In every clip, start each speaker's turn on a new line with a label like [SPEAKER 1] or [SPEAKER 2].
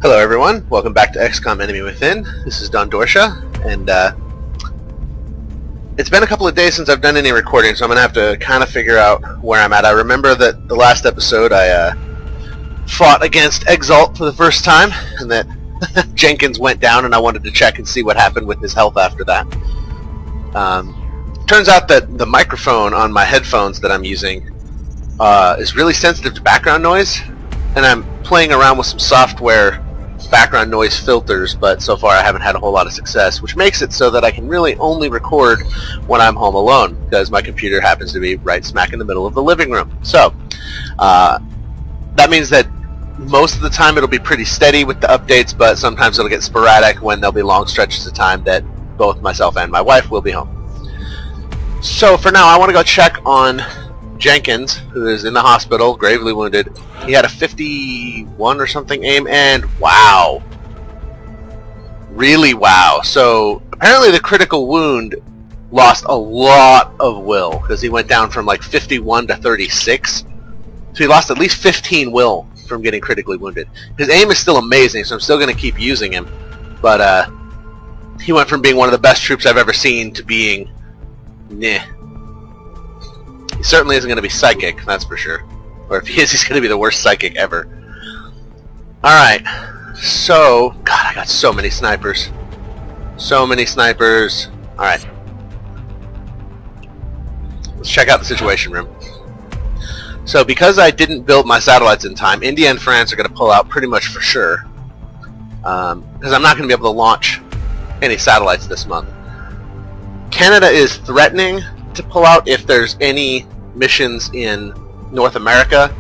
[SPEAKER 1] Hello everyone, welcome back to Xcom Enemy Within. This is Don Dorsha, and it's been a couple of days since I've done any recording, so I'm going to have to kind of figure out where I'm at. I remember that the last episode I fought against Exalt for the first time, and that Jenkins went down, and I wanted to check and see what happened with his health after that. Turns out that the microphone on my headphones that I'm using is really sensitive to background noise, and I'm playing around with some software background noise filters, but so far I haven't had a whole lot of success, which makes it so that I can really only record when I'm home alone, because my computer happens to be right smack in the middle of the living room. So that means that most of the time it'll be pretty steady with the updates, but sometimes it'll get sporadic when there'll be long stretches of time that both myself and my wife will be home. So for now I want to go check on Jenkins, who is in the hospital, gravely wounded. He had a 51 or something aim, and wow. Really wow. So apparently the critical wound lost a lot of will, because he went down from like 51 to 36. So he lost at least 15 will from getting critically wounded. His aim is still amazing, so I'm still going to keep using him. But he went from being one of the best troops I've ever seen to being meh. He certainly isn't going to be psychic, that's for sure. Or if he is, he's going to be the worst psychic ever. Alright, so... God, I got so many snipers. So many snipers. Alright. Let's check out the situation room. So because I didn't build my satellites in time, India and France are going to pull out pretty much for sure. Because I'm not going to be able to launch any satellites this month. Canada is threatening to pull out if there's any missions in North America,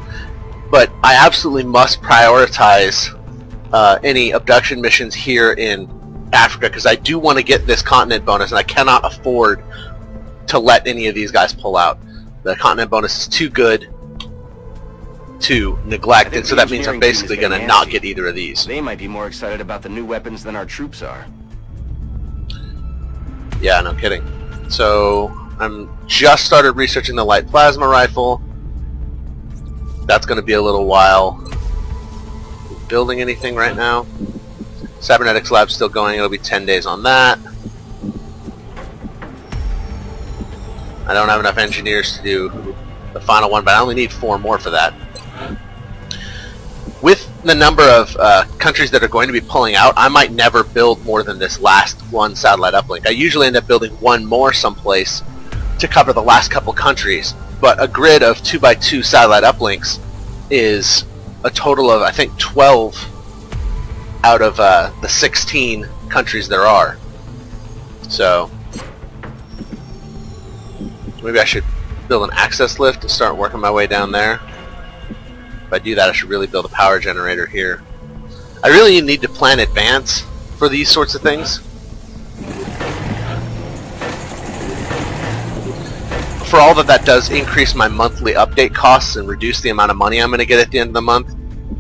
[SPEAKER 1] but I absolutely must prioritize any abduction missions here in Africa, because I do want to get this continent bonus, and I cannot afford to let any of these guys pull out. The continent bonus is too good to neglect, and so that means I'm basically going to not get either of these.
[SPEAKER 2] They might be more excited about the new weapons than our troops are.
[SPEAKER 1] Yeah, no kidding. So I'm just started researching the light plasma rifle. That's going to be a little while. Building anything right now? Cybernetics lab's still going. It'll be 10 days on that. I don't have enough engineers to do the final one, but I only need 4 more for that. With the number of countries that are going to be pulling out, I might never build more than this last one satellite uplink. I usually end up building one more someplace to cover the last couple countries, but a grid of 2x2 satellite uplinks is a total of, I think, 12 out of the 16 countries there are. So maybe I should build an access lift and start working my way down there. If I do that, I should really build a power generator here. I really need to plan advance for these sorts of things. For all that does increase my monthly update costs and reduce the amount of money I'm going to get at the end of the month,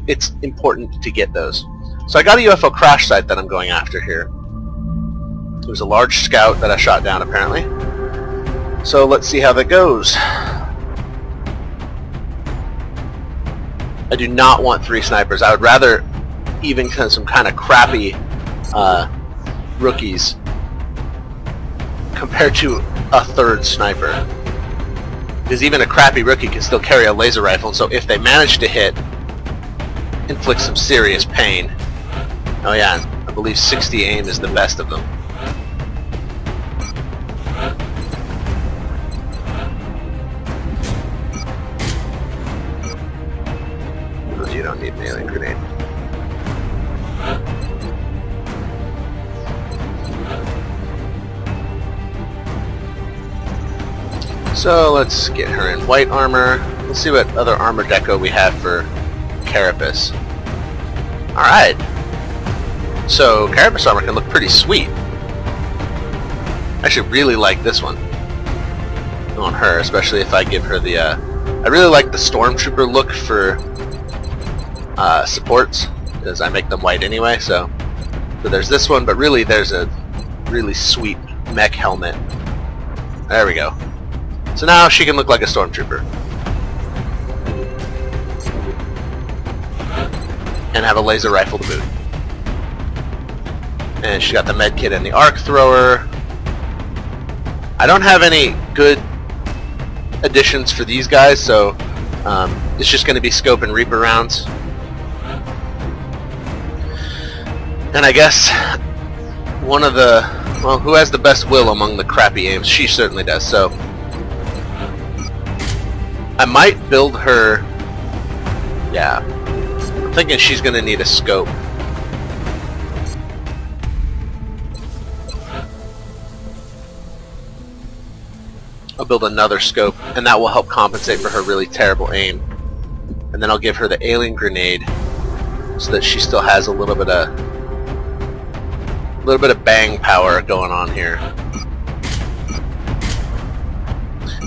[SPEAKER 1] it's important to get those. So I got a UFO crash site that I'm going after here. There's a large scout that I shot down apparently. So let's see how that goes. I do not want 3 snipers. I would rather even some kind of crappy rookies compared to a 3rd sniper. Because even a crappy rookie can still carry a laser rifle, and so if they manage to hit, inflict some serious pain. Oh yeah, I believe 60 aim is the best of them. You don't need an alien grenade. So let's get her in white armor. Let's see what other armor deco we have for Carapace. Alright. So Carapace armor can look pretty sweet. I should really like this one on her, especially if I give her the I really like the Stormtrooper look for supports, because I make them white anyway, so there's this one, but really there's a really sweet mech helmet. There we go. So now she can look like a Stormtrooper. and have a laser rifle to boot. And she's got the med kit and the arc thrower. I don't have any good additions for these guys, so it's just going to be scope and reaper rounds. And I guess one of the, well, who has the best will among the crappy aims? She certainly does. So I might build her. Yeah, I'm thinking she's going to need a scope. I'll build another scope, and that will help compensate for her really terrible aim. And then I'll give her the alien grenade, so that she still has a little bit of bang power going on here.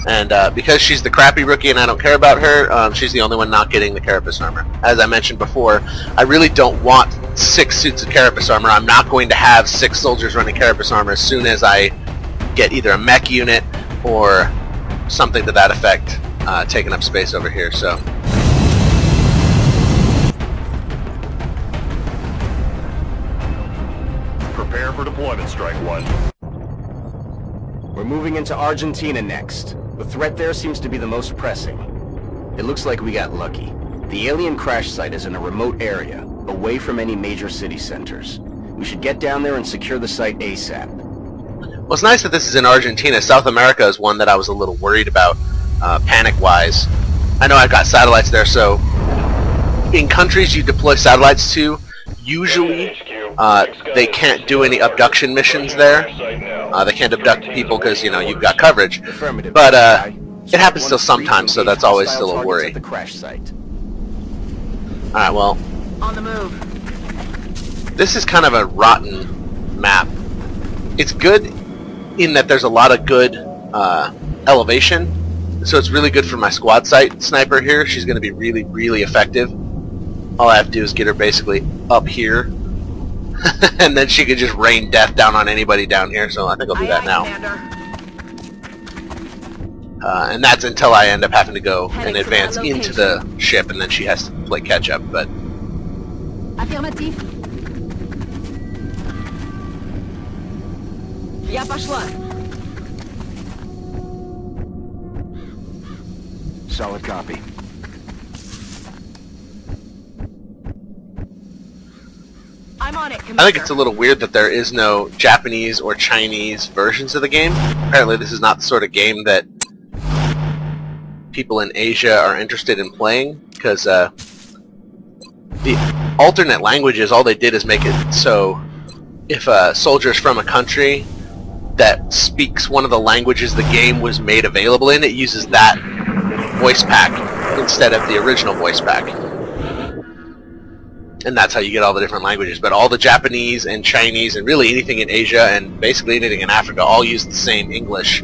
[SPEAKER 1] And because she's the crappy rookie and I don't care about her, she's the only one not getting the carapace armor. As I mentioned before, I really don't want 6 suits of carapace armor. I'm not going to have 6 soldiers running carapace armor as soon as I get either a mech unit or something to that effect taking up space over here. So
[SPEAKER 3] prepare for deployment, Strike One.
[SPEAKER 2] We're moving into Argentina next. The threat there seems to be the most pressing. It looks like we got lucky. The alien crash site is in a remote area, away from any major city centers. We should get down there and secure the site ASAP.
[SPEAKER 1] well, it's nice that this is in Argentina. South America is one that I was a little worried about, panic-wise. I know I've got satellites there, so in countries you deploy satellites to, usually they can't do any abduction missions there. They can't abduct people because, you know, you've got coverage. But it happens still sometimes, so that's always still a worry. Alright, well,
[SPEAKER 4] On the move.
[SPEAKER 1] this is kind of a rotten map. It's good in that there's a lot of good elevation, so it's really good for my squad sight sniper here. She's going to be really, really effective. All I have to do is get her basically up here, and then she could just rain death down on anybody down here, so I think I'll do that now. And that's until I end up having to go and advance into the ship, and then she has to play catch up. But
[SPEAKER 4] Affirmatif. Я пошла.
[SPEAKER 2] Solid copy.
[SPEAKER 4] I'm on it, Commander.
[SPEAKER 1] I think it's a little weird that there is no Japanese or Chinese versions of the game. Apparently this is not the sort of game that people in Asia are interested in playing, because the alternate languages, all they did is make it so if a soldier is from a country that speaks one of the languages the game was made available in, it uses that voice pack instead of the original voice pack. And that's how you get all the different languages. But all the Japanese and Chinese and really anything in Asia and basically anything in Africa all use the same English.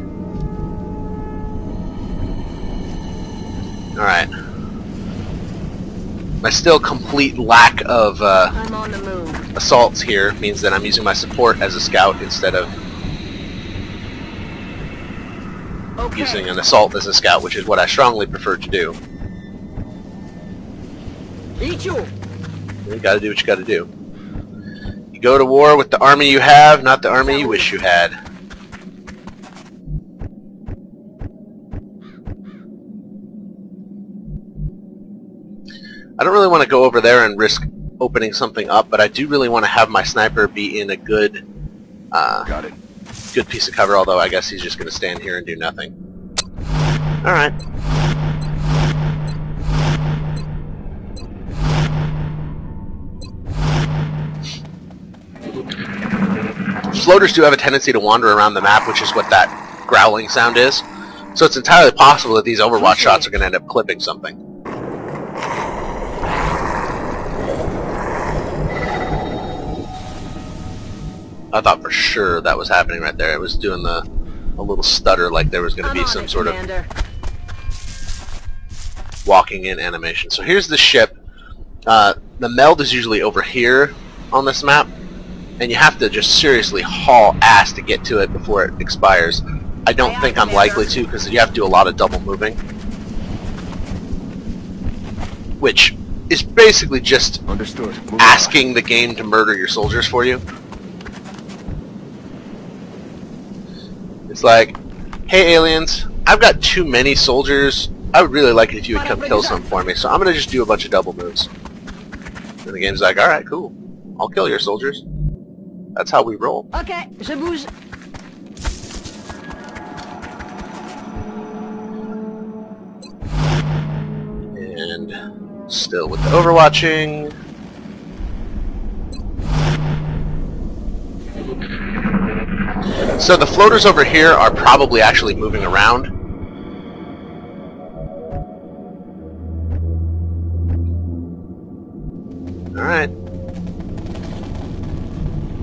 [SPEAKER 1] Alright. My still complete lack of
[SPEAKER 4] I'm on the move.
[SPEAKER 1] assaults here means that I'm using my support as a scout instead of using an assault as a scout, which is what I strongly prefer to do.
[SPEAKER 4] Ichu.
[SPEAKER 1] You gotta do what you gotta do. You go to war with the army you have, not the army you wish you had. I don't really want to go over there and risk opening something up, but I do really want to have my sniper be in a good
[SPEAKER 2] Got it.
[SPEAKER 1] good piece of cover, although I guess he's just going to stand here and do nothing. Alright. Floaters do have a tendency to wander around the map, which is what that growling sound is. So it's entirely possible that these Overwatch shots are going to end up clipping something. I thought for sure that was happening right there. It was doing a little stutter like there was going to be some sort of walking in animation. So here's the ship. The meld is usually over here on this map, and you have to just seriously haul ass to get to it before it expires. I don't think I'm likely to, because you have to do a lot of double moving, which is basically just
[SPEAKER 2] Understood.
[SPEAKER 1] asking the game to murder your soldiers for you. It's like, hey aliens, I've got too many soldiers. I would really like it if you would come kill some for me, so I'm gonna just do a bunch of double moves. And the game's like, alright, cool. I'll kill your soldiers. That's how we roll.
[SPEAKER 4] Okay, je bouge.
[SPEAKER 1] And still with the overwatching. So the floaters over here are probably actually moving around. Alright.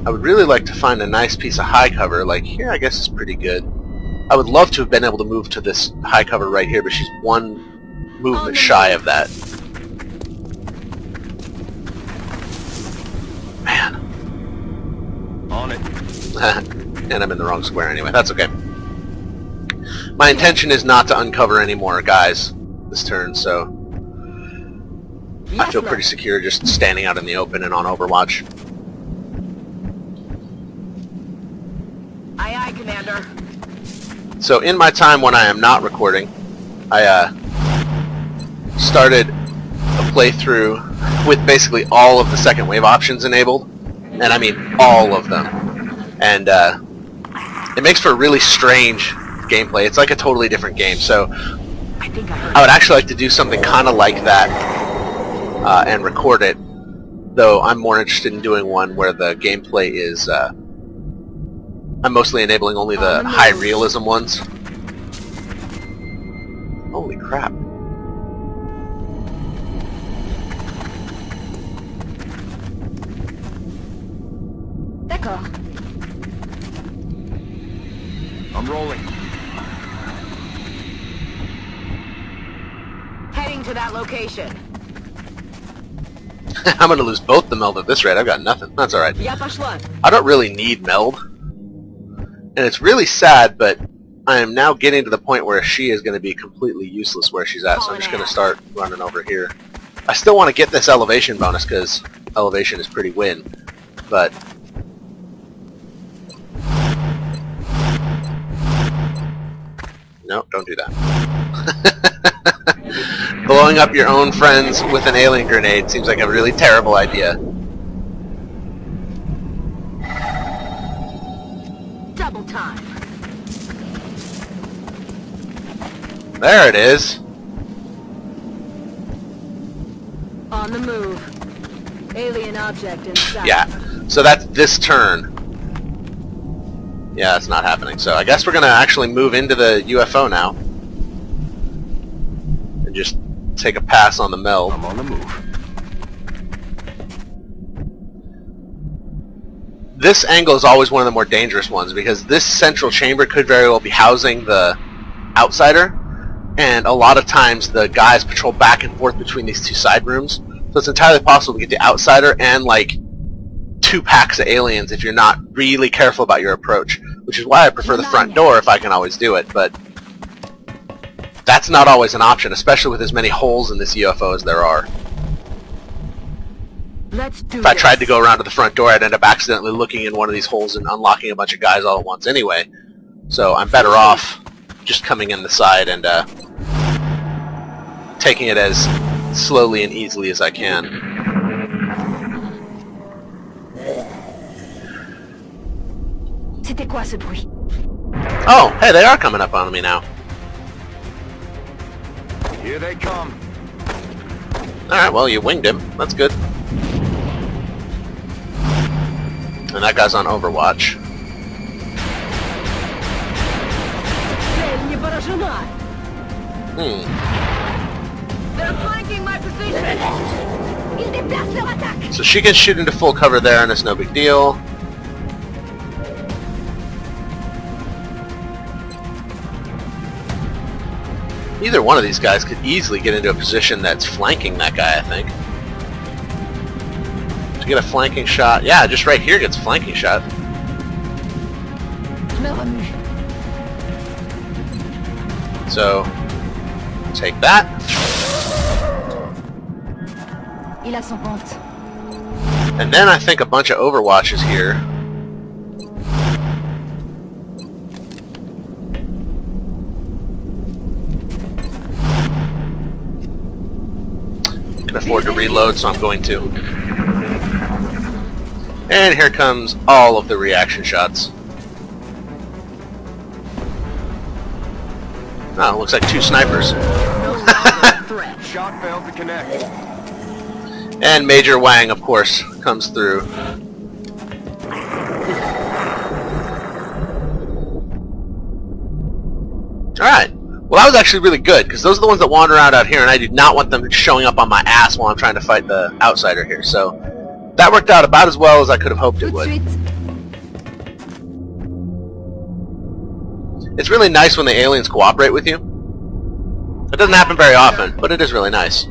[SPEAKER 1] I would really like to find a nice piece of high cover. Like here I guess is pretty good. I would love to have been able to move to this high cover right here, but she's one movement shy of that. Man.
[SPEAKER 3] On it.
[SPEAKER 1] And I'm in the wrong square anyway. That's okay. My intention is not to uncover any more guys this turn, so I feel pretty secure just standing out in the open and on Overwatch.
[SPEAKER 4] Aye, aye, Commander.
[SPEAKER 1] So in my time when I am not recording, I started a playthrough with basically all of the second wave options enabled, and I mean all of them. And it makes for a really strange gameplay. It's like a totally different game. So I would actually like to do something kind of like that and record it, though I'm more interested in doing one where the gameplay is I'm mostly enabling only the high realism ones. Holy crap.
[SPEAKER 4] D'accord.
[SPEAKER 3] I'm rolling.
[SPEAKER 4] Heading to that location.
[SPEAKER 1] I'm gonna lose both the meld at this rate. I've got nothing. That's alright.
[SPEAKER 4] Я пошла.
[SPEAKER 1] I don't really need meld. And it's really sad, but I am now getting to the point where she is going to be completely useless where she's at, so I'm just going to start running over here. I still want to get this elevation bonus, because elevation is pretty win, but no, don't do that. Blowing up your own friends with an alien grenade seems like a really terrible idea.
[SPEAKER 4] Double time.
[SPEAKER 1] There it is.
[SPEAKER 4] On the move. Alien object in sight.
[SPEAKER 1] Yeah, so that's this turn. Yeah, that's not happening. So I guess we're going to actually move into the UFO now. And just take a pass on the meld.
[SPEAKER 2] I'm on the move.
[SPEAKER 1] This angle is always one of the more dangerous ones, because this central chamber could very well be housing the outsider, and a lot of times the guys patrol back and forth between these two side rooms, so it's entirely possible to get the outsider and like 2 packs of aliens if you're not really careful about your approach, which is why I prefer the front door if I can always do it, but that's not always an option, especially with as many holes in this UFO as there are.
[SPEAKER 4] Let's do
[SPEAKER 1] If I tried to go around to the front door, I'd end up accidentally looking in one of these holes and unlocking a bunch of guys all at once anyway. So I'm better off just coming in the side and taking it as slowly and easily as I can.
[SPEAKER 4] C'était quoi ce bruit?
[SPEAKER 1] Oh, hey, they are coming up on me now.
[SPEAKER 3] Here they come.
[SPEAKER 1] Alright, well, you winged him. That's good. And that guy's on Overwatch.
[SPEAKER 4] They're flanking my position. Ils déplacent leur attaque.
[SPEAKER 1] So she can shoot into full cover there, and it's no big deal. Either one of these guys could easily get into a position that's flanking that guy, I think. To get a flanking shot. Yeah, just right here gets a flanking shot. So, take that.
[SPEAKER 4] Il a son compte.
[SPEAKER 1] And then I think a bunch of Overwatches here. afford to reload, so I'm going to. And here comes all of the reaction shots. Oh, looks like 2 snipers.
[SPEAKER 3] Shot failed to connect.
[SPEAKER 1] And Major Wang, of course, comes through. Alright. Well, that was actually really good, because those are the ones that wander around out here, and I do not want them showing up on my ass while I'm trying to fight the outsider here. So that worked out about as well as I could have hoped it would. It's really nice when the aliens cooperate with you. It doesn't happen very often, but it is really nice.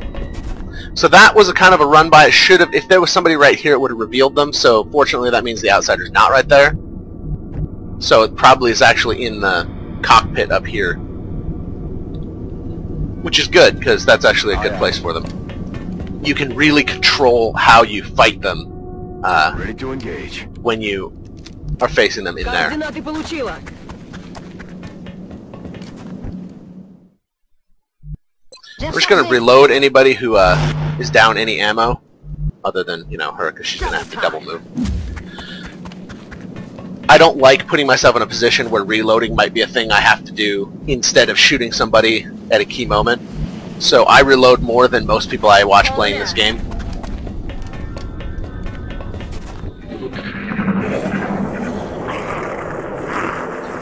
[SPEAKER 1] So that was a kind of a run by. It should have, if there was somebody right here, it would have revealed them. So fortunately, that means the outsider's not right there. So it probably is actually in the cockpit up here, which is good because that's actually a good place for them. You can really control how you fight them.
[SPEAKER 3] Ready to engage.
[SPEAKER 1] When you are facing them in there. We're just going to reload anybody who is down any ammo, other than, you know, her, because she's going to have to double move. I don't like putting myself in a position where reloading might be a thing I have to do instead of shooting somebody at a key moment. So I reload more than most people I watch playing this game.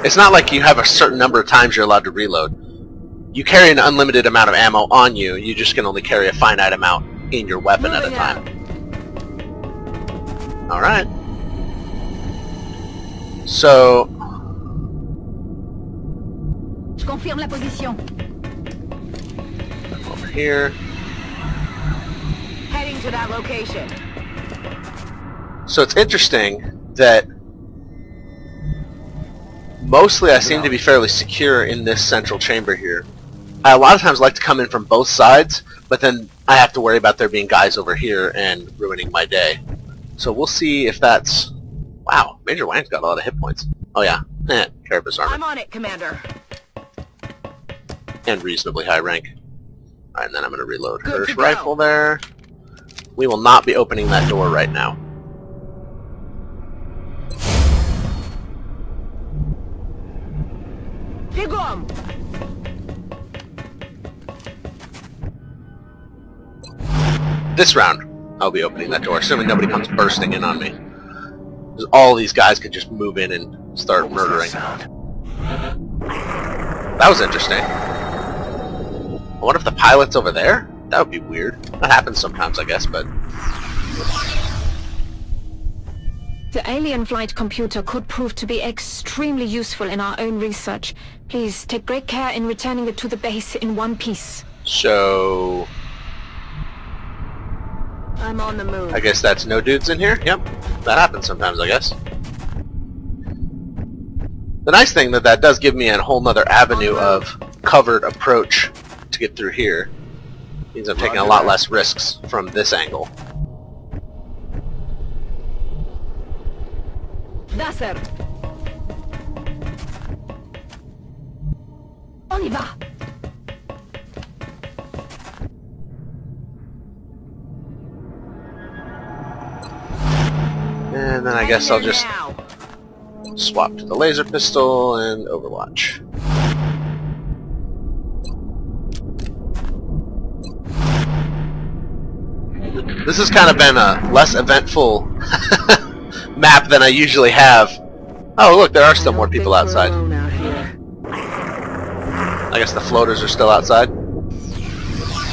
[SPEAKER 1] It's not like you have a certain number of times you're allowed to reload. You carry an unlimited amount of ammo on you, you just can only carry a finite amount in your weapon at a time. Alright. So...
[SPEAKER 4] Je confirme la position.
[SPEAKER 1] Over here.
[SPEAKER 4] Heading to that location.
[SPEAKER 1] So it's interesting that mostly I seem to be fairly secure in this central chamber here. I a lot of times like to come in from both sides, but then I have to worry about there being guys over here and ruining my day. So we'll see if that's... Wow, Major Wang's got a lot of hit points. Oh yeah, Carapace armor.
[SPEAKER 4] I'm on it, Commander.
[SPEAKER 1] And reasonably high rank. Alright, and then I'm going to reload her rifle there. We will not be opening that door right now.
[SPEAKER 4] Xcom.
[SPEAKER 1] This round, I'll be opening that door, assuming nobody comes bursting in on me. Because all these guys could just move in and start murdering. That was interesting. I wonder if the pilot's over there? That would be weird. That happens sometimes, I guess, but...
[SPEAKER 5] The alien flight computer could prove to be extremely useful in our own research. Please take great care in returning it to the base in one piece.
[SPEAKER 1] So...
[SPEAKER 4] I'm on the move.
[SPEAKER 1] I guess that's no dudes in here? Yep. That happens sometimes, I guess. The nice thing that does give me a whole nother avenue of covered approach to get through here means I'm taking a lot less risks from this angle.
[SPEAKER 4] Da, sir. On y va.
[SPEAKER 1] And then I guess I'll just swap to the laser pistol and Overwatch. This has kind of been a less eventful map than I usually have. Oh look, there are still more people outside. I guess the floaters are still outside.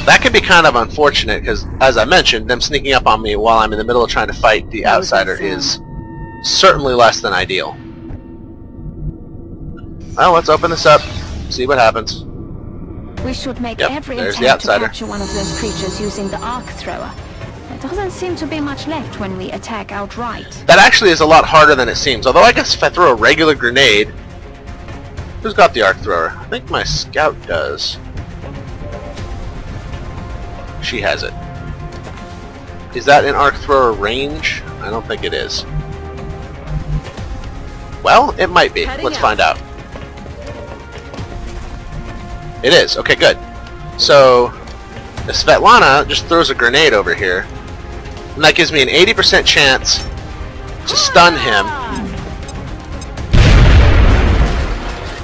[SPEAKER 1] That could be kind of unfortunate because, as I mentioned, them sneaking up on me while I'm in the middle of trying to fight the outsider is certainly less than ideal. Well, let's open this up, see what happens.
[SPEAKER 5] We should make every
[SPEAKER 1] there's the
[SPEAKER 5] attempt to
[SPEAKER 1] outsider.
[SPEAKER 5] capture one of those creatures using the arc thrower. There doesn't seem to be much left when we attack outright.
[SPEAKER 1] That actually is a lot harder than it seems, although I guess if I throw a regular grenade... Who's got the arc thrower? I think my scout does. She has it. Is that in arc thrower range? I don't think it is. Well, it might be. Let's find out. It is. Okay, good. So, Svetlana just throws a grenade over here, and that gives me an 80% chance to stun him.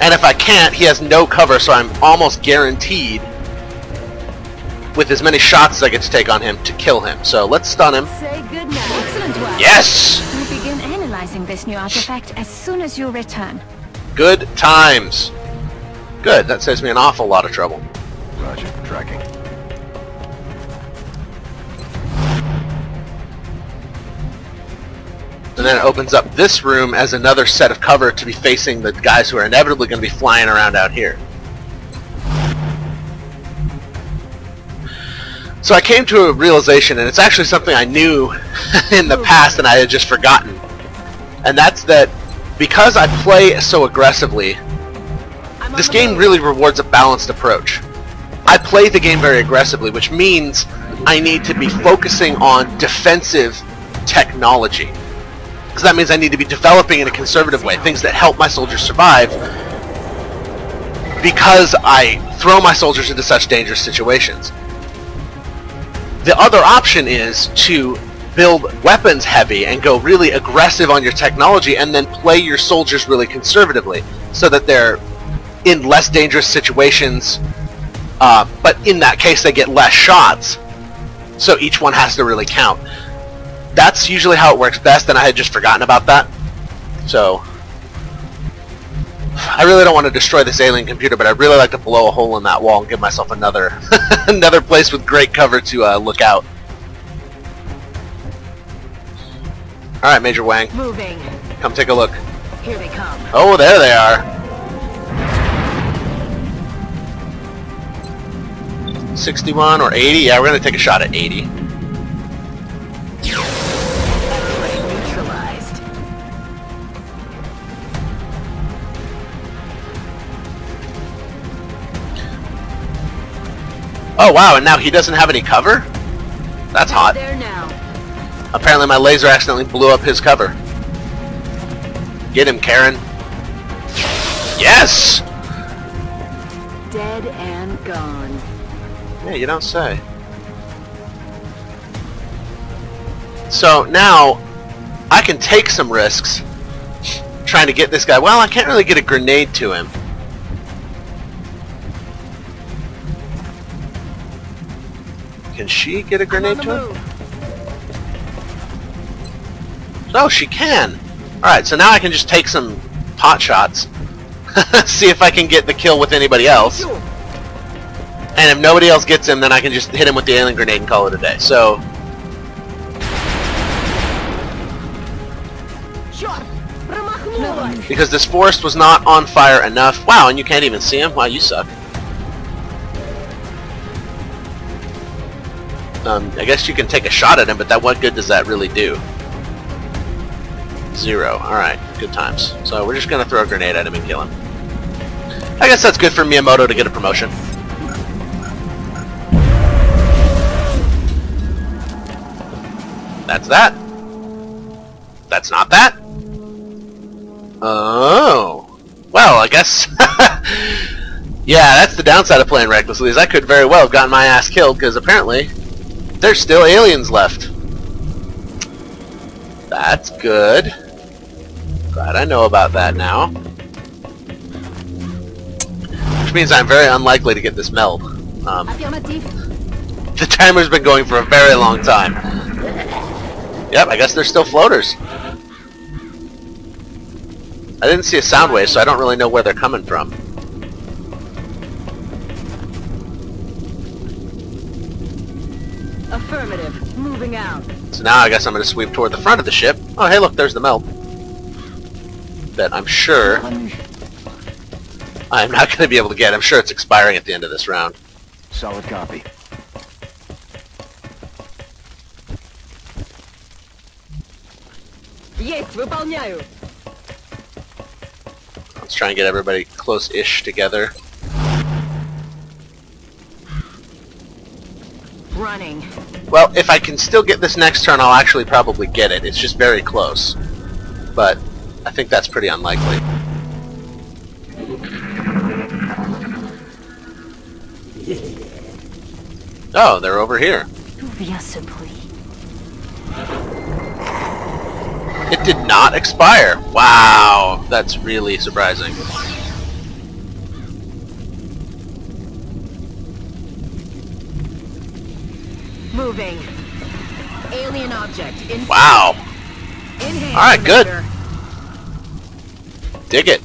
[SPEAKER 1] And if I can't, he has no cover, so I'm almost guaranteed, with as many shots as I get to take on him, to kill him. So let's stun him.
[SPEAKER 4] Say goodnight.
[SPEAKER 5] Excellent work.
[SPEAKER 1] Yes!
[SPEAKER 5] We'll begin analyzing this new artifact as soon as you return.
[SPEAKER 1] Good times. Good, that saves me an awful lot of trouble.
[SPEAKER 3] Roger, tracking.
[SPEAKER 1] And then it opens up this room as another set of cover to be facing the guys who are inevitably going to be flying around out here. So I came to a realization, and it's actually something I knew in the past and I had just forgotten. And that's that because I play so aggressively, this game really rewards a balanced approach. I play the game very aggressively, which means I need to be focusing on defensive technology. Because that means I need to be developing in a conservative way, things that help my soldiers survive, because I throw my soldiers into such dangerous situations. The other option is to build weapons heavy and go really aggressive on your technology and then play your soldiers really conservatively so that they're in less dangerous situations, but in that case they get less shots, so each one has to really count. That's usually how it works best, and I had just forgotten about that. So I really don't want to destroy this alien computer, but I'd really like to blow a hole in that wall and give myself another another place with great cover to look out. Alright, Major Wang.
[SPEAKER 4] Moving.
[SPEAKER 1] Come take a look.
[SPEAKER 4] Here they come.
[SPEAKER 1] Oh, there they are. 61 or 80? Yeah, we're going to take a shot at 80.
[SPEAKER 4] Neutralized.
[SPEAKER 1] Oh wow, and now he doesn't have any cover? That's hot.
[SPEAKER 4] There now.
[SPEAKER 1] Apparently my laser accidentally blew up his cover. Get him, Karen. Yes!
[SPEAKER 4] Dead and gone.
[SPEAKER 1] Yeah, you don't say. So now I can take some risks trying to get this guy. Well, I can't really get a grenade to him. Can she get a grenade to him? No, she can. Alright, so now I can just take some pot shots. See if I can get the kill with anybody else. And if nobody else gets him, then I can just hit him with the alien grenade and call it a day. So because this forest was not on fire enough. Wow, and you can't even see him? Wow, you suck. I guess you can take a shot at him, but what good does that really do? 0. Alright, good times. So we're just going to throw a grenade at him and kill him. I guess that's good for Miyamoto to get a promotion. That's that. That's not that. Oh. Well, I guess... yeah, that's the downside of playing recklessly, is I could very well have gotten my ass killed, because apparently there's still aliens left. That's good. Glad I know about that now. Which means I'm very unlikely to get this meld. The timer's been going for a very long time. Yep, I guess they're still floaters. I didn't see a sound wave, so I don't really know where they're coming from.
[SPEAKER 4] Affirmative. Moving out.
[SPEAKER 1] So now I guess I'm going to sweep toward the front of the ship. Oh, hey, look, there's the meld. That I'm sure I'm not going to be able to get. I'm sure it's expiring at the end of this round.
[SPEAKER 3] Solid copy.
[SPEAKER 4] Есть, выполняю.
[SPEAKER 1] Let's try and get everybody close-ish together.
[SPEAKER 4] Running.
[SPEAKER 1] Well, if I can still get this next turn, I'll actually probably get it. It's just very close. But I think that's pretty unlikely. Oh, they're over here.
[SPEAKER 4] D'où vient ce bruit?
[SPEAKER 1] It did not expire. Wow, that's really surprising.
[SPEAKER 4] Moving. Alien object in.
[SPEAKER 1] Wow.
[SPEAKER 4] In hand,
[SPEAKER 1] Alright, good.
[SPEAKER 4] Commander.
[SPEAKER 1] Dig it.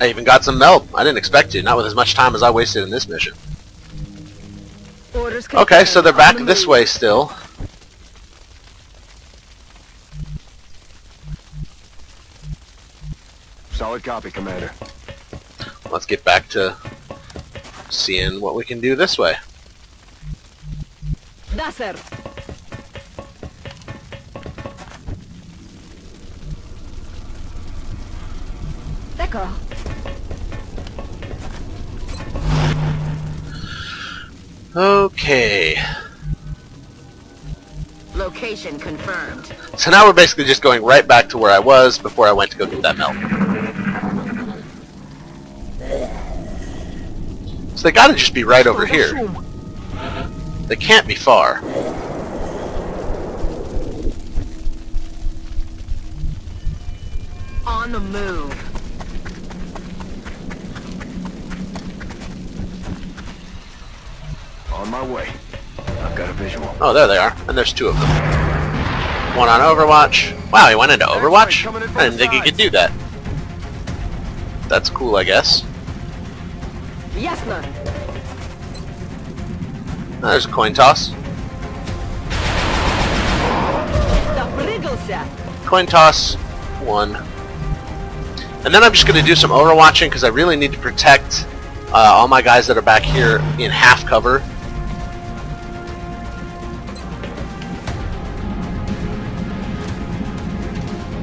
[SPEAKER 1] I even got some melt. I didn't expect to, not with as much time as I wasted in this mission.
[SPEAKER 4] Orders
[SPEAKER 1] Okay, so they're back
[SPEAKER 4] confirmed. On the
[SPEAKER 1] this
[SPEAKER 4] move.
[SPEAKER 1] way still.
[SPEAKER 3] Solid copy, Commander.
[SPEAKER 1] Let's get back to seeing what we can do this way.
[SPEAKER 4] Da, sir. D'accord.
[SPEAKER 1] Okay.
[SPEAKER 4] Location confirmed.
[SPEAKER 1] So now we're basically just going right back to where I was before I went to go get that melt. So they gotta just be right over here. They can't be far.
[SPEAKER 4] On the move.
[SPEAKER 3] On my way. I've got a visual.
[SPEAKER 1] Oh, there they are. And there's two of them. One on Overwatch. Wow, he went into Overwatch? I didn't think he could do that. That's cool, I guess.
[SPEAKER 4] Yes, sir.
[SPEAKER 1] Oh, there's a coin toss.
[SPEAKER 4] The Briggle, sir.
[SPEAKER 1] Coin toss. One. And then I'm just going to do some overwatching because I really need to protect all my guys that are back here in half cover.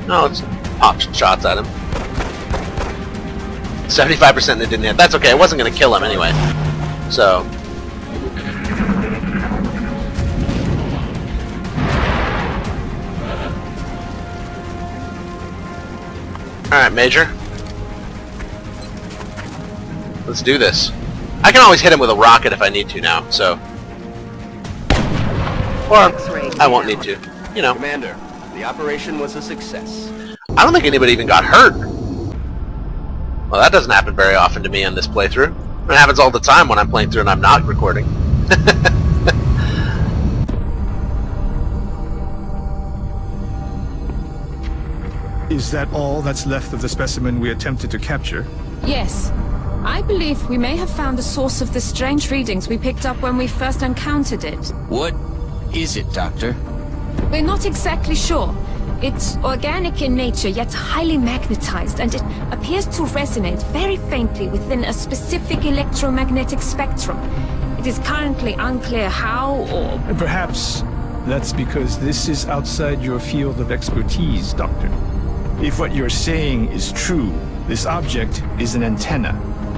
[SPEAKER 1] No, let's pop some shots at him. 75% they didn't hit. That's okay, I wasn't going to kill him anyway. So... Alright, Major. Let's do this. I can always hit him with a rocket if I need to now, so... Or I won't need to. You know.
[SPEAKER 2] Commander, the operation was a success.
[SPEAKER 1] I don't think anybody even got hurt. Well, that doesn't happen very often to me on this playthrough. It happens all the time when I'm playing through and I'm not recording.
[SPEAKER 6] Is that all that's left of the specimen we attempted to capture?
[SPEAKER 5] Yes. I believe we may have found the source of the strange readings we picked up when we first encountered it.
[SPEAKER 7] What is it, Doctor?
[SPEAKER 5] We're not exactly sure. It's organic in nature, yet highly magnetized, and it appears to resonate very faintly within a specific electromagnetic spectrum. It is currently unclear how or...
[SPEAKER 6] Perhaps that's because this is outside your field of expertise, Doctor. If what you're saying is true, this object is an antenna,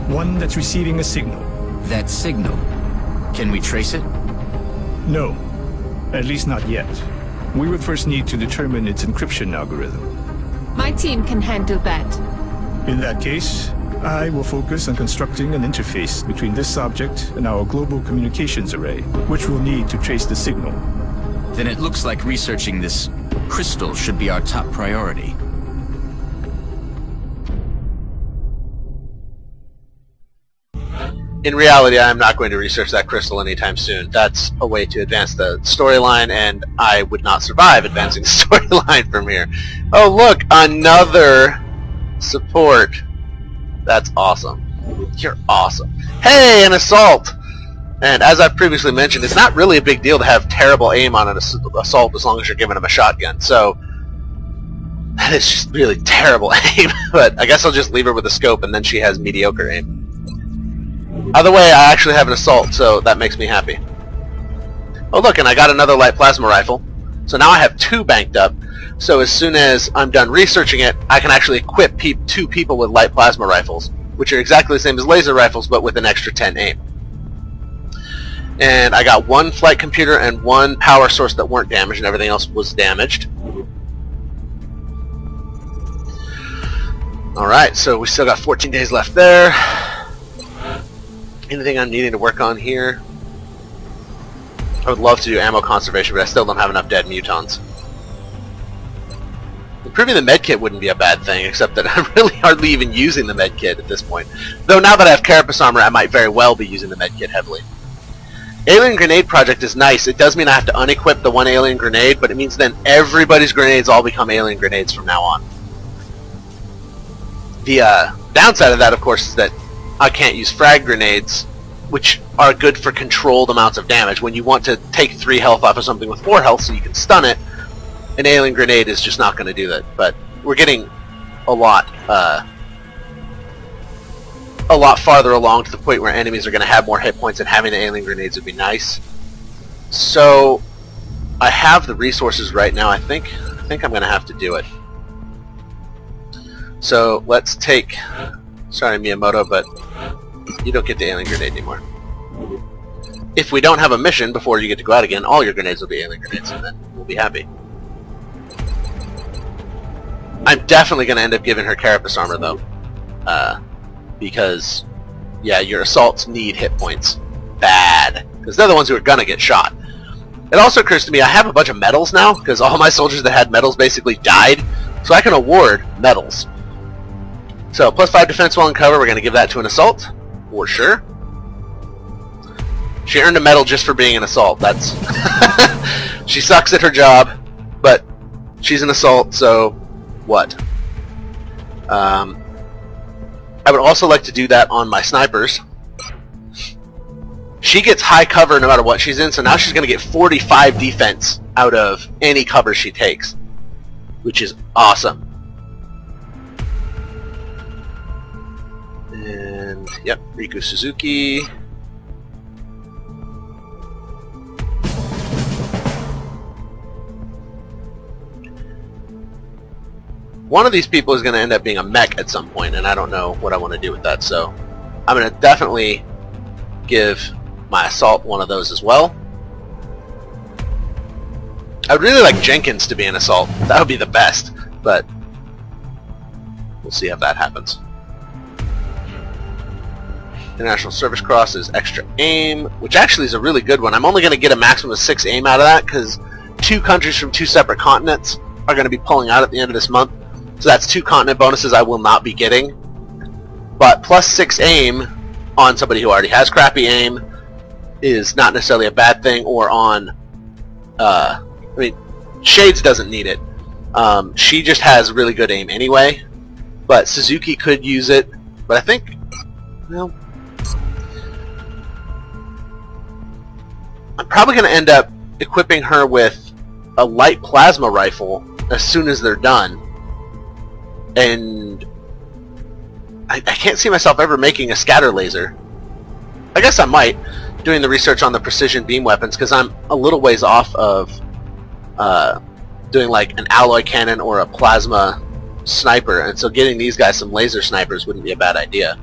[SPEAKER 6] one that's receiving a signal.
[SPEAKER 7] That signal. Can we trace it?
[SPEAKER 6] No, at least not yet. We would first need to determine its encryption algorithm.
[SPEAKER 5] My team can handle that.
[SPEAKER 6] In that case, I will focus on constructing an interface between this object and our global communications array, which we'll need to trace the signal.
[SPEAKER 7] Then it looks like researching this crystal should be our top priority.
[SPEAKER 1] In reality, I am not going to research that crystal anytime soon. That's a way to advance the storyline, and I would not survive advancing the storyline from here. Oh look, another support. That's awesome. You're awesome. Hey, an assault! And as I've previously mentioned, it's not really a big deal to have terrible aim on an assault as long as you're giving them a shotgun. So, that is just really terrible aim. But I guess I'll just leave her with a scope, and then she has mediocre aim. Either way, I actually have an assault, so that makes me happy. Oh look, and I got another light plasma rifle. So now I have two banked up, so as soon as I'm done researching it, I can actually equip two people with light plasma rifles, which are exactly the same as laser rifles, but with an extra 10 aim. And I got one flight computer and one power source that weren't damaged, and everything else was damaged. Alright, so we still got 14 days left there. Anything I'm needing to work on here? I would love to do ammo conservation, but I still don't have enough dead mutons. Improving the medkit wouldn't be a bad thing, except that I'm really hardly even using the medkit at this point. Though now that I have carapace armor, I might very well be using the medkit heavily. Alien Grenade Project is nice. It does mean I have to unequip the one alien grenade, but it means then everybody's grenades all become alien grenades from now on. The downside of that, of course, is that I can't use frag grenades, which are good for controlled amounts of damage. When you want to take 3 health off of something with 4 health so you can stun it, an alien grenade is just not going to do that. But we're getting a lot farther along to the point where enemies are going to have more hit points, and having the alien grenades would be nice. So I have the resources right now. I think I'm going to have to do it. So let's take... Sorry, Miyamoto, but you don't get the alien grenade anymore. If we don't have a mission before you get to go out again, all your grenades will be alien grenades, and then we'll be happy. I'm definitely going to end up giving her carapace armor, though. Because, yeah, your assaults need hit points. Bad. Because they're the ones who are going to get shot. It also occurs to me I have a bunch of medals now, because all my soldiers that had medals basically died. So I can award medals. So, +5 defense while in cover, we're going to give that to an assault. For sure. She earned a medal just for being an assault. That's... She sucks at her job, but she's an assault, so... What? I would also like to do that on my snipers. She gets high cover no matter what she's in, so now she's going to get 45 defense out of any cover she takes, which is awesome. And, yep, Riku Suzuki. One of these people is going to end up being a mech at some point, and I don't know what I want to do with that, so I'm going to definitely give my assault one of those as well. I would really like Jenkins to be an assault. That would be the best, but we'll see if that happens. International Service Cross is extra aim, which actually is a really good one. I'm only going to get a maximum of 6 aim out of that, because 2 countries from 2 separate continents are going to be pulling out at the end of this month. So that's 2 continent bonuses I will not be getting. But +6 aim on somebody who already has crappy aim is not necessarily a bad thing, or on... I mean, Shades doesn't need it. She just has really good aim anyway. But Suzuki could use it. But I think... Well... I'm probably going to end up equipping her with a light plasma rifle as soon as they're done. And I can't see myself ever making a scatter laser. I guess I might, doing the research on the precision beam weapons, because I'm a little ways off of doing like an alloy cannon or a plasma sniper, and so getting these guys some laser snipers wouldn't be a bad idea.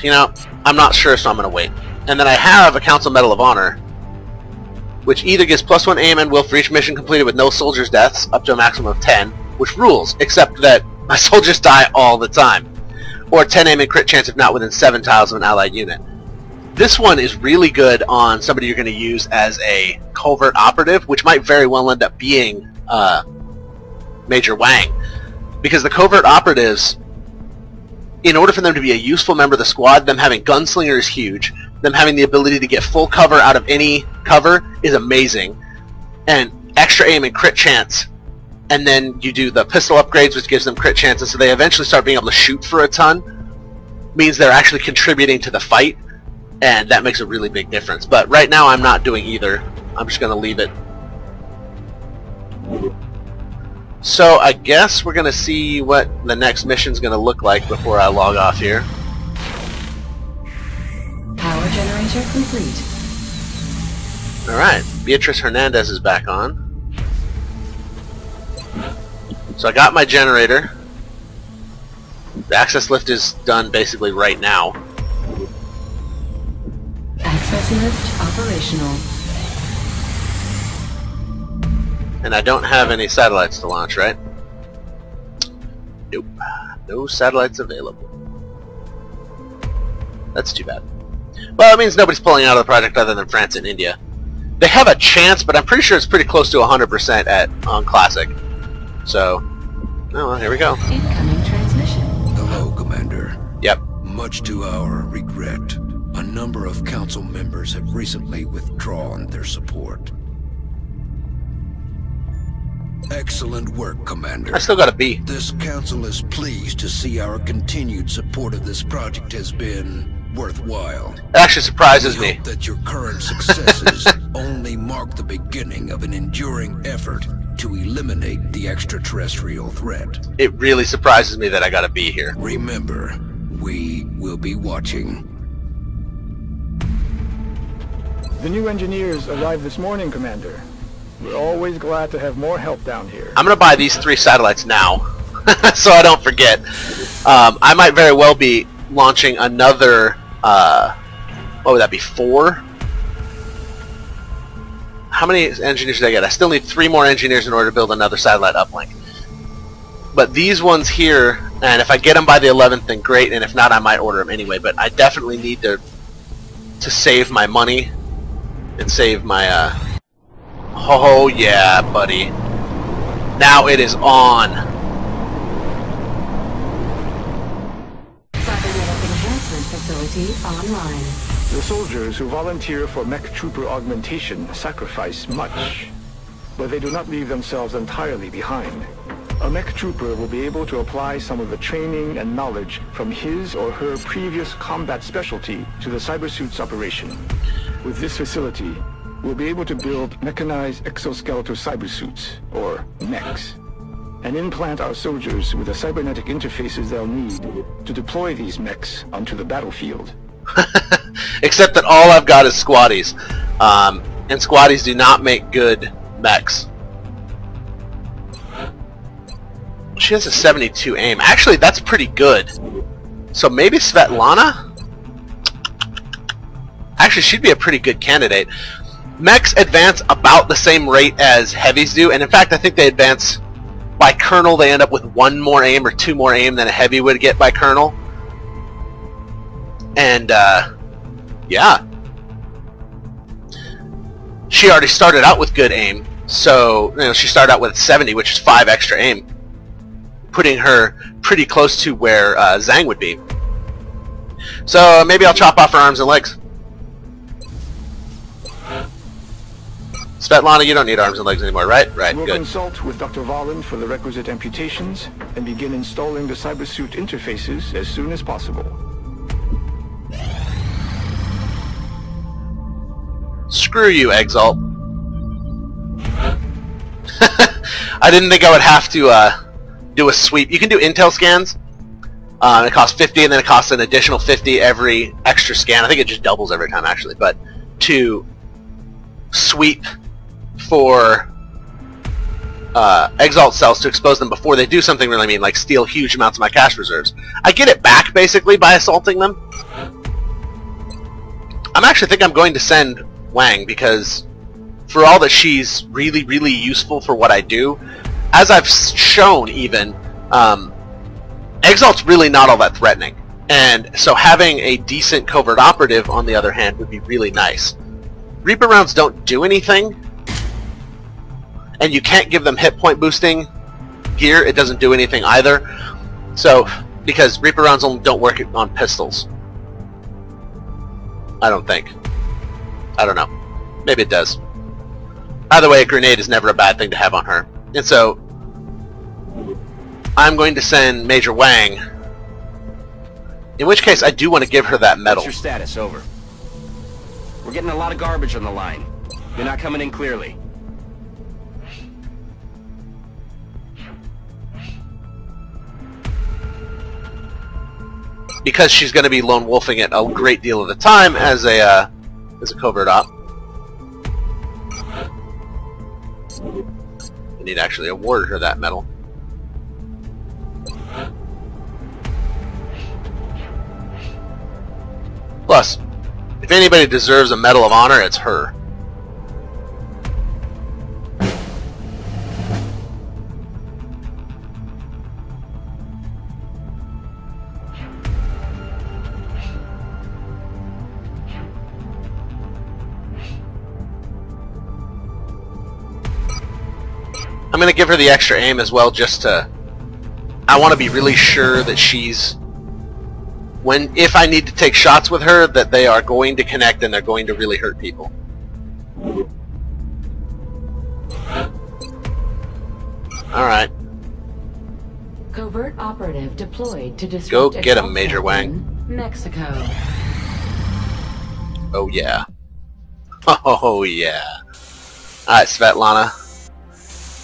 [SPEAKER 1] You know, I'm not sure, so I'm going to wait. And then I have a Council Medal of Honor, which either gives +1 aim and will for each mission completed with no soldiers' deaths, up to a maximum of 10, which rules, except that my soldiers die all the time. Or 10 aim and crit chance if not within 7 tiles of an allied unit. This one is really good on somebody you're going to use as a covert operative, which might very well end up being Major Wang. Because the covert operatives, in order for them to be a useful member of the squad, them having Gunslinger is huge. Them having the ability to get full cover out of any cover is amazing. And extra aim and crit chance. And then you do the pistol upgrades, which gives them crit chances, so they eventually start being able to shoot for a ton. Means they're actually contributing to the fight, and that makes a really big difference. But right now I'm not doing either. I'm just going to leave it. So I guess we're going to see what the next mission's going to look like before I log off here.
[SPEAKER 8] Power generator complete.
[SPEAKER 1] Alright, Beatrice Hernandez is back on. So I got my generator. The access lift is done basically right now.
[SPEAKER 8] Access lift operational.
[SPEAKER 1] And I don't have any satellites to launch, right? Nope. No satellites available. That's too bad. Well, it means nobody's pulling out of the project other than France and India. They have a chance, but I'm pretty sure it's pretty close to 100% on Classic. So, oh well, here we go.
[SPEAKER 8] Incoming transmission.
[SPEAKER 9] Hello, Commander.
[SPEAKER 1] Yep.
[SPEAKER 9] Much to our regret, a number of Council members have recently withdrawn their support. Excellent work, Commander.
[SPEAKER 1] I still got a B.
[SPEAKER 9] This Council is pleased to see our continued support of this project has been worthwhile.
[SPEAKER 1] It actually surprises
[SPEAKER 9] We
[SPEAKER 1] me.
[SPEAKER 9] hope that your current successes only mark the beginning of an enduring effort to eliminate the extraterrestrial threat.
[SPEAKER 1] It really surprises me that I got a B here.
[SPEAKER 9] Remember, we will be watching.
[SPEAKER 10] The new engineers arrived this morning, Commander. We're always glad to have more help down here.
[SPEAKER 1] I'm gonna buy these 3 satellites now, so I don't forget. I might very well be launching another. What would that be? 4? How many engineers did I get? I still need 3 more engineers in order to build another satellite uplink. But these ones here, and if I get them by the 11th, then great. And if not, I might order them anyway. But I definitely need to save my money and save my. Oh yeah, buddy. Now it is on.
[SPEAKER 8] Cybernetic enhancement facility online.
[SPEAKER 10] The soldiers who volunteer for mech trooper augmentation sacrifice much, but they do not leave themselves entirely behind. A mech trooper will be able to apply some of the training and knowledge from his or her previous combat specialty to the cybersuit's operation. With this facility, we'll be able to build mechanized exoskeletal cybersuits, or mechs, and implant our soldiers with the cybernetic interfaces they'll need to deploy these mechs onto the battlefield.
[SPEAKER 1] Except that all I've got is squaddies, and squaddies do not make good mechs. She has a 72 aim. Actually, that's pretty good. So maybe Svetlana? Actually, she'd be a pretty good candidate. Mechs advance about the same rate as heavies do, and in fact, I think they advance by kernel. They end up with 1 more aim or 2 more aim than a heavy would get by kernel. And, yeah. She already started out with good aim, so, you know, she started out with 70, which is 5 extra aim, putting her pretty close to where Zhang would be. So maybe I'll chop off her arms and legs. Svetlana, you don't need arms and legs anymore, right? Right,
[SPEAKER 10] We'll
[SPEAKER 1] good.
[SPEAKER 10] consult with Dr. Volland for the requisite amputations and begin installing the cybersuit interfaces as soon as possible.
[SPEAKER 1] Screw you, Exalt. I didn't think I would have to do a sweep. You can do intel scans. It costs 50, and then it costs an additional 50 every extra scan. I think it just doubles every time, actually. But to sweep for Exalt cells to expose them before they do something really mean, like steal huge amounts of my cash reserves, I get it back, basically, by assaulting them. I'm actually think I'm going to send Wang, because for all that she's really, really useful for what I do, as I've shown even, Exalt's really not all that threatening. And so having a decent covert operative, on the other hand, would be really nice. Reaper rounds don't do anything, and you can't give them hit point boosting gear. It doesn't do anything either. So, because Reaper rounds only don't work on pistols. I don't think. I don't know. Maybe it does. Either way, a grenade is never a bad thing to have on her. And so, I'm going to send Major Wang, in which case I do want to give her that medal.
[SPEAKER 2] What's your status? Over. We're getting a lot of garbage on the line. You're not coming in clearly.
[SPEAKER 1] Because she's going to be lone wolfing it a great deal of the time as a covert op. I need to actually award her that medal. Plus, if anybody deserves a Medal of Honor, it's her. I'm gonna give her the extra aim as well, just to... I want to be really sure that she's... if I need to take shots with her, that they are going to connect and they're going to really hurt people. Alright.
[SPEAKER 8] Covert operative deployed to disrupt.
[SPEAKER 1] Go get him, Major Wang.
[SPEAKER 8] Mexico.
[SPEAKER 1] Oh yeah. Oh yeah. Alright, Svetlana.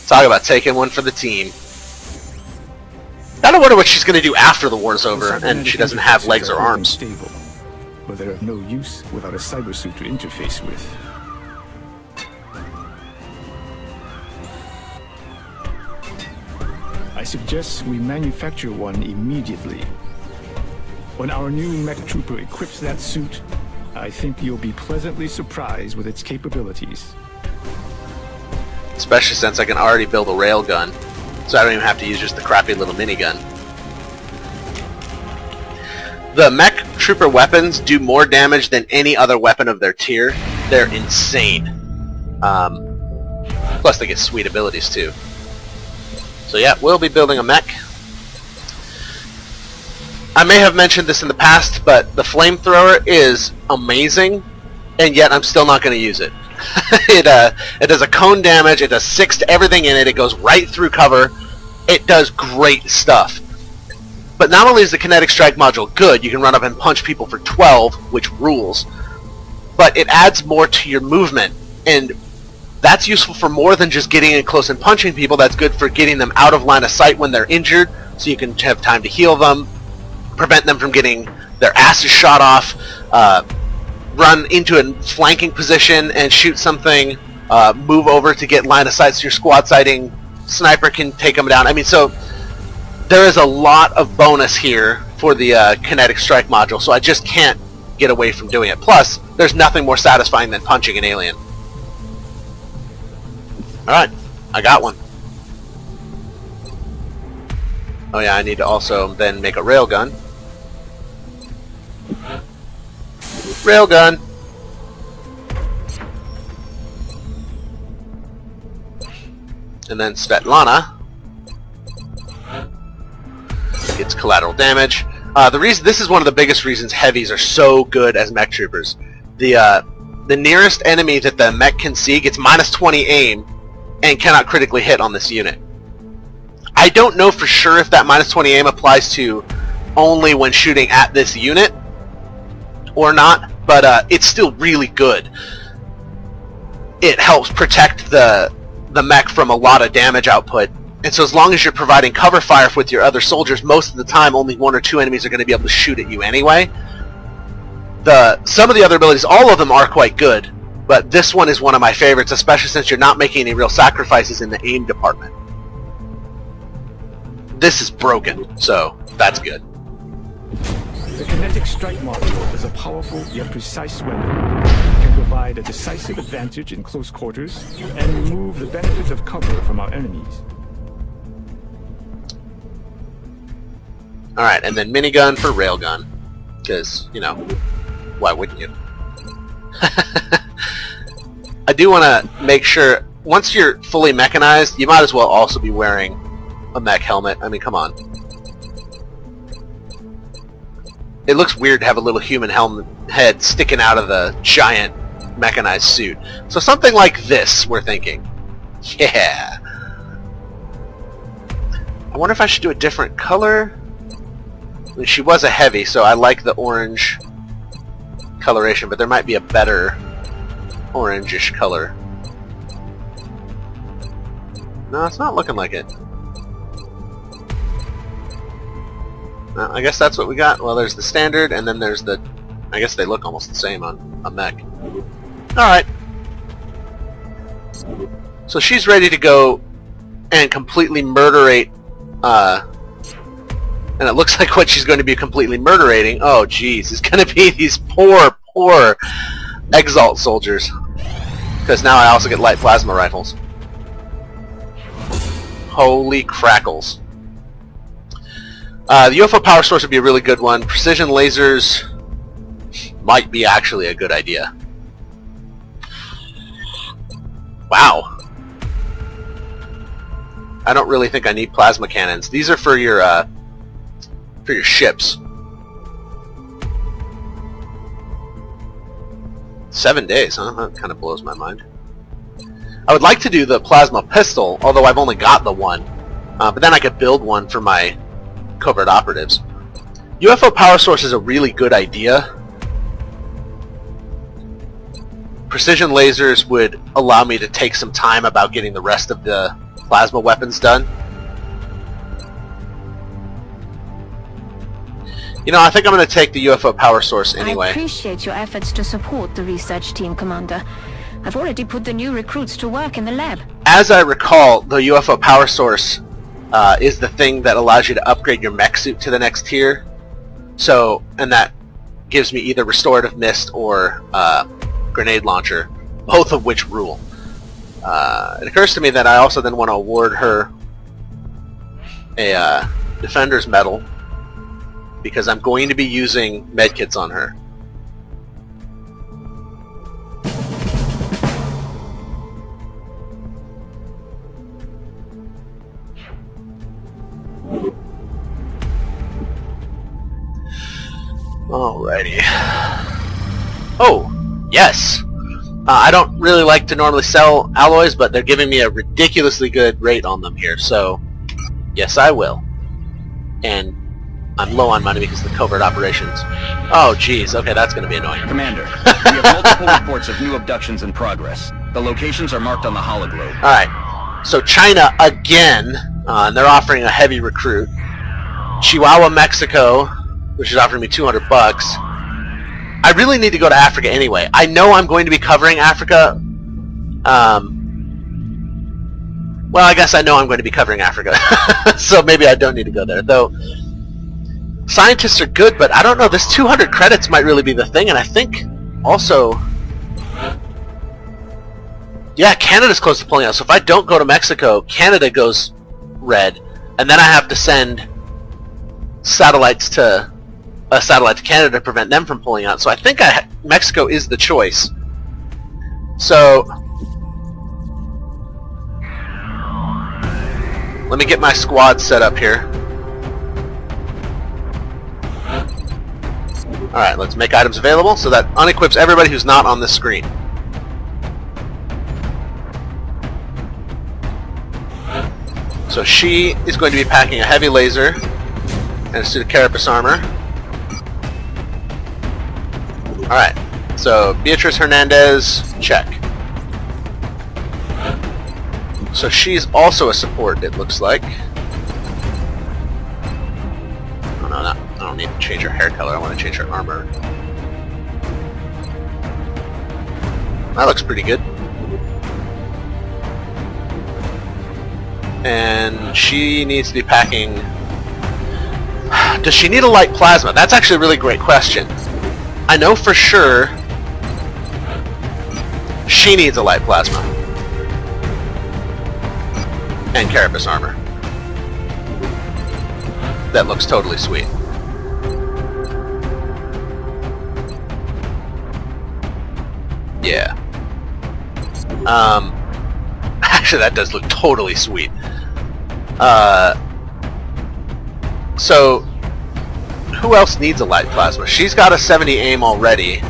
[SPEAKER 1] Talk about taking one for the team. Gotta wonder what she's gonna do after the war's over and she doesn't have legs or arms.
[SPEAKER 6] Stable, but they're of no use without a cybersuit to interface with. I suggest we manufacture one immediately. When our new mech trooper equips that suit, I think you'll be pleasantly surprised with its capabilities.
[SPEAKER 1] Especially since I can already build a railgun, so I don't even have to use just the crappy little minigun. The mech trooper weapons do more damage than any other weapon of their tier. They're insane. Plus they get sweet abilities too. So yeah, we'll be building a mech. I may have mentioned this in the past, but the flamethrower is amazing, and yet I'm still not going to use it. It does a cone damage, it does 6 to everything in it, it goes right through cover, it does great stuff. But not only is the kinetic strike module good, you can run up and punch people for 12, which rules, but it adds more to your movement, and that's useful for more than just getting in close and punching people. That's good for getting them out of line of sight when they're injured, so you can have time to heal them, prevent them from getting their asses shot off, run into a flanking position and shoot something, move over to get line of sight so your squad sighting sniper can take them down. I mean, so there is a lot of bonus here for the kinetic strike module, so I just can't get away from doing it. Plus, there's nothing more satisfying than punching an alien. Alright, I got one. Oh yeah, I need to also then make a railgun. Railgun! And then Svetlana gets collateral damage. The reason this is one of the biggest reasons heavies are so good as mech troopers. The nearest enemy that the mech can see gets -20 aim and cannot critically hit on this unit. I don't know for sure if that -20 aim applies to only when shooting at this unit or not, but it's still really good. It helps protect the mech from a lot of damage output, and so as long as you're providing cover fire with your other soldiers, most of the time only 1 or 2 enemies are going to be able to shoot at you anyway. Some of the other abilities, all of them are quite good, but this one is one of my favorites, especially since you're not making any real sacrifices in the aim department. This is broken, so that's good.
[SPEAKER 6] The kinetic strike module is a powerful yet precise weapon. It can provide a decisive advantage in close quarters and remove the benefit of cover from our enemies.
[SPEAKER 1] Alright, and then minigun for railgun. Because, you know, why wouldn't you? I do want to make sure, once you're fully mechanized, you might as well also be wearing a mech helmet. I mean, come on. It looks weird to have a little human helmet head sticking out of the giant mechanized suit. So something like this, we're thinking. Yeah. I wonder if I should do a different color. I mean, she was a heavy, so I like the orange coloration, but there might be a better orangish color. No, it's not looking like it. I guess that's what we got. Well, there's the standard, and then there's the... I guess they look almost the same on a mech. Alright. So she's ready to go and completely murderate... and it looks like what she's going to be completely murderating, oh jeez, is going to be these poor Exalt soldiers. Because now I also get light plasma rifles. Holy crackles. The UFO power source would be a really good one. Precision lasers might be actually a good idea. Wow. I don't really think I need plasma cannons. These are for your ships. 7 days, huh? That kind of blows my mind. I would like to do the plasma pistol, although I've only got the one. But then I could build one for my covert operatives. UFO power source is a really good idea. Precision lasers would allow me to take some time about getting the rest of the plasma weapons done. You know, I think I'm going to take the UFO power source anyway.
[SPEAKER 5] I appreciate your efforts to support the research team, Commander. I've already put the new recruits to work in the lab.
[SPEAKER 1] As I recall, the UFO power source is the thing that allows you to upgrade your mech suit to the next tier. So, and that gives me either restorative mist or grenade launcher, both of which rule. It occurs to me that I also then want to award her a Defender's Medal, because I'm going to be using medkits on her. Alrighty. Oh, yes! I don't really like to normally sell alloys, but they're giving me a ridiculously good rate on them here, so yes, I will. And I'm low on money because of the covert operations. Oh, jeez. Okay, that's going to be annoying.
[SPEAKER 2] Commander, we have multiple reports of new abductions in progress. The locations are marked on the hologlobe.
[SPEAKER 1] Alright. So China, again, and they're offering a heavy recruit. Chihuahua, Mexico, which is offering me $200. I really need to go to Africa anyway. I know I'm going to be covering Africa. Well, I guess I know I'm going to be covering Africa. So maybe I don't need to go there. Though, scientists are good, but I don't know. This 200 credits might really be the thing, and I think also... Yeah, Canada's close to pulling out. So if I don't go to Mexico, Canada goes red, and then I have to send satellites to... a satellite to Canada to prevent them from pulling out. So I think Mexico is the choice. So let me get my squad set up here. Alright, let's make items available so that unequips everybody who's not on this screen. So she is going to be packing a heavy laser and a suit of carapace armor. Alright, so Beatrice Hernandez, check. So she's also a support, it looks like. Oh no, I don't need to change her hair color, I want to change her armor. That looks pretty good. And she needs to be packing... Does she need a light plasma? That's actually a really great question. I know for sure she needs a light plasma and carapace armor. That looks totally sweet. Yeah. Actually, that does look totally sweet. So who else needs a light plasma? She's got a 70 aim already,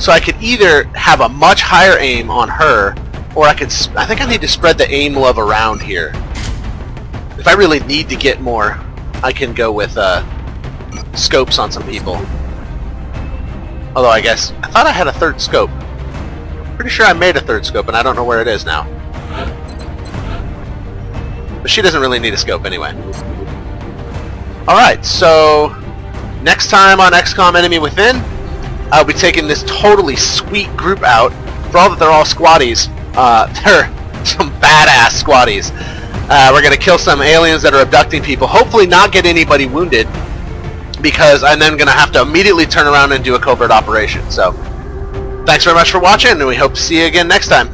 [SPEAKER 1] so I could either have a much higher aim on her, or I think I need to spread the aim love around here. If I really need to get more, I can go with scopes on some people. Although I thought I had a third scope. Pretty sure I made a third scope, and I don't know where it is now. But she doesn't really need a scope anyway. Alright, so next time on Xcom Enemy Within, I'll be taking this totally sweet group out. For all that they're all squatties, they're some badass squatties. We're going to kill some aliens that are abducting people, hopefully not get anybody wounded, because I'm then going to have to immediately turn around and do a covert operation. So, thanks very much for watching, and we hope to see you again next time.